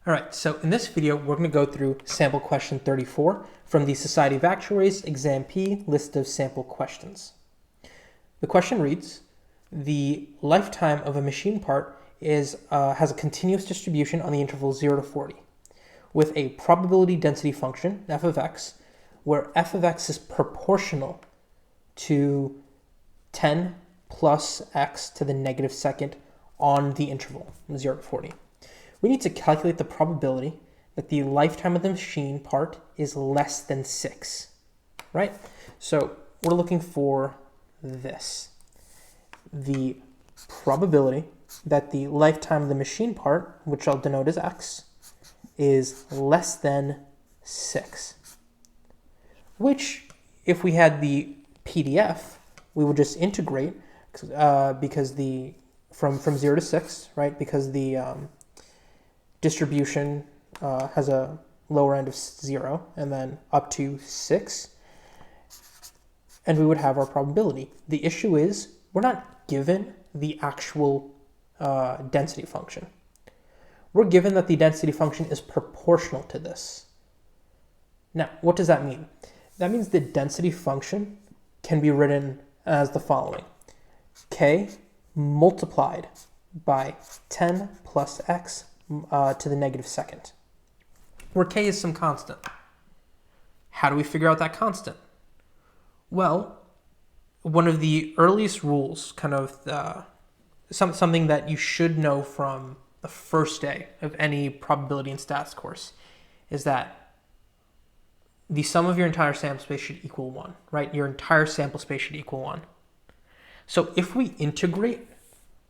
All right, so in this video, we're going to go through sample question 34 from the Society of Actuaries ExamP list of sample questions. The question reads, the lifetime of a machine part has a continuous distribution on the interval 0 to 40 with a probability density function, f of x, where f of x is proportional to 10 plus x to the negative second on the interval 0 to 40. We need to calculate the probability that the lifetime of the machine part is less than 6, right? So we're looking for this. The probability that the lifetime of the machine part, which I'll denote as x, is less than 6. Which, if we had the PDF, we would just integrate because from 0 to 6, right? Because the distribution has a lower end of 0 and then up to 6, and we would have our probability. The issue is we're not given the actual density function. We're given that the density function is proportional to this. Now, what does that mean? That means the density function can be written as the following: k multiplied by 10 plus x to the negative second, where k is some constant. How do we figure out that constant? Well, one of the earliest rules, kind of something that you should know from the first day of any probability and stats course, is that the sum of your entire sample space should equal 1, right? Your entire sample space should equal 1. So if we integrate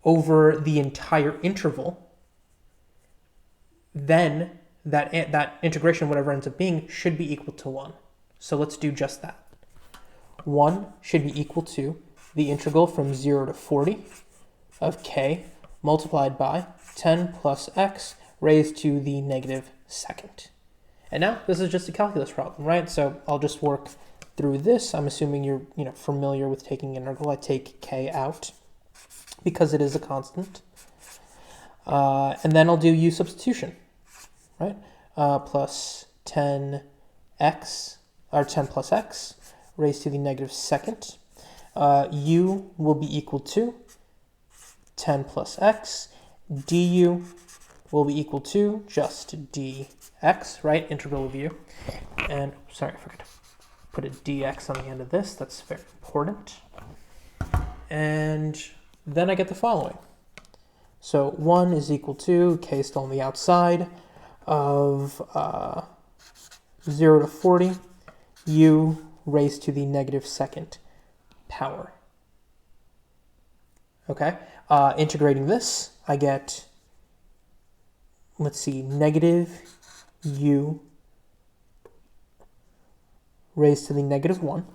over the entire interval, then that integration, whatever ends up being, should be equal to 1. So let's do just that. 1 should be equal to the integral from 0 to 40 of k multiplied by 10 plus x raised to the negative second. And now this is just a calculus problem, right? So I'll just work through this. I'm assuming you're familiar with taking integral. I take k out because it is a constant. And then I'll do u substitution, right? Plus 10x, or 10 plus x raised to the negative second. U will be equal to 10 plus x. Du will be equal to just dx, right? Integral of u. And sorry, I forgot to put a dx on the end of this. That's very important. And then I get the following. So 1 is equal to, k still on the outside, of 0 to 40, u raised to the negative second power. Okay, integrating this, I get, let's see, negative u raised to the negative 1,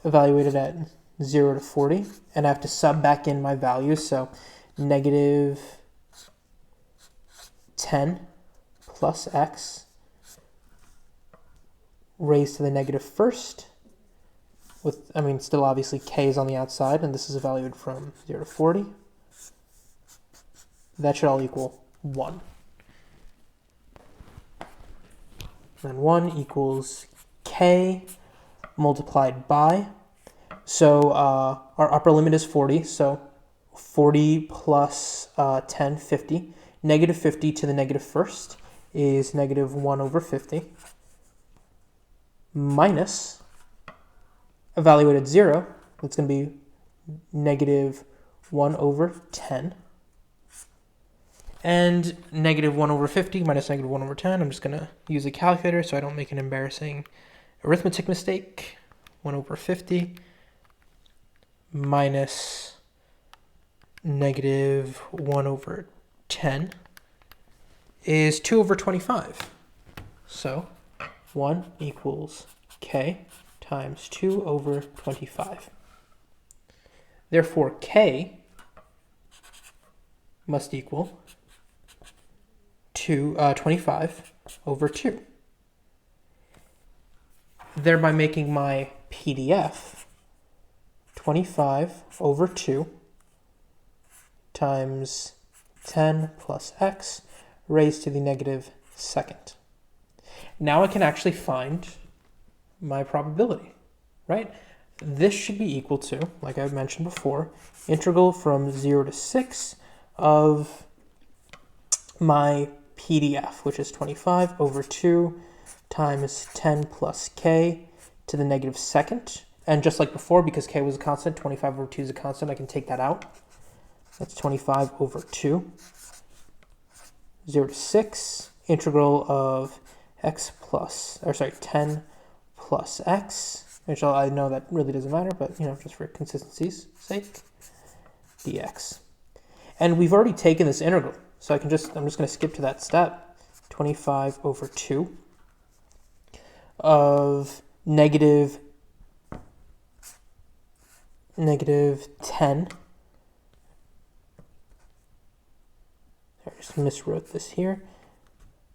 evaluated at 0 to 40, and I have to sub back in my values, so negative 10 plus x raised to the negative first, with, still obviously k is on the outside, and this is evaluated from 0 to 40. That should all equal 1. And 1 equals k multiplied by, so our upper limit is 40, so 40 plus 10, 50. Negative 50 to the negative first is negative 1 over 50, minus, evaluated 0, it's going to be negative 1 over 10. And negative 1 over 50 minus negative 1 over 10, I'm just going to use a calculator so I don't make an embarrassing arithmetic mistake. 1 over 50 minus negative 1 over 10 is 2 over 25. So 1 equals k times 2 over 25. Therefore, k must equal 25 over 2. Thereby making my PDF 25 over 2 times 10 plus x raised to the negative second. Now I can actually find my probability, right? This should be equal to, like I mentioned before, integral from 0 to 6 of my PDF, which is 25 over 2 times 10 plus k to the negative second. And just like before, because k was a constant, 25 over 2 is a constant, I can take that out. That's 25 over 2. 0 to 6, integral of 10 plus x, which I know that really doesn't matter, but just for consistency's sake, dx. And we've already taken this integral, so I'm just going to skip to that step. 25 over 2 of negative 10. I just miswrote this here.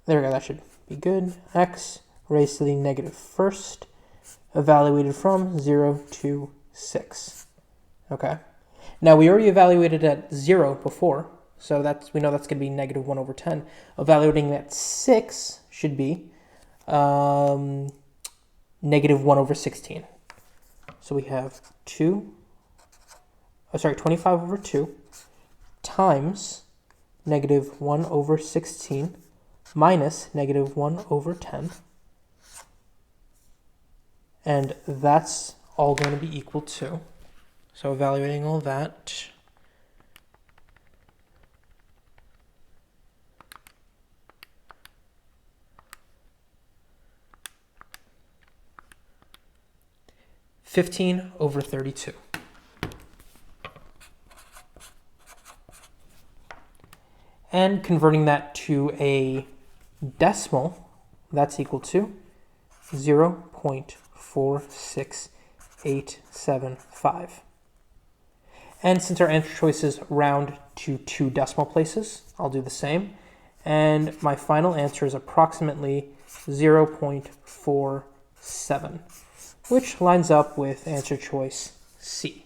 There we go, that should be good. X raised to the negative first, evaluated from 0 to 6. Okay. Now we already evaluated at 0 before, so we know that's going to be negative 1 over 10. Evaluating at 6 should be negative 1 over 16. So we have 25 over 2 times negative 1 over 16 minus negative 1 over 10. And that's all going to be equal to, so evaluating all that, (15 over 32). And converting that to a decimal, that's equal to 0.46875. And since our answer choices round to 2 decimal places, I'll do the same. And my final answer is approximately 0.47, which lines up with answer choice C.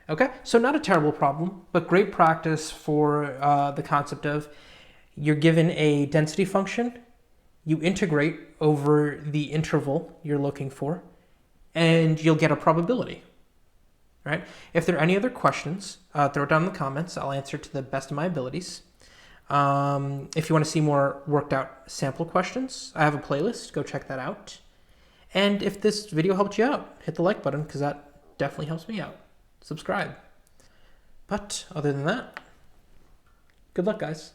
Okay, so not a terrible problem, but great practice for the concept of you're given a density function, you integrate over the interval you're looking for, and you'll get a probability, right? If there are any other questions, throw it down in the comments. I'll answer to the best of my abilities. If you want to see more worked out sample questions, I have a playlist. Go check that out. And if this video helped you out, hit the like button because that definitely helps me out. Subscribe. But other than that, good luck, guys.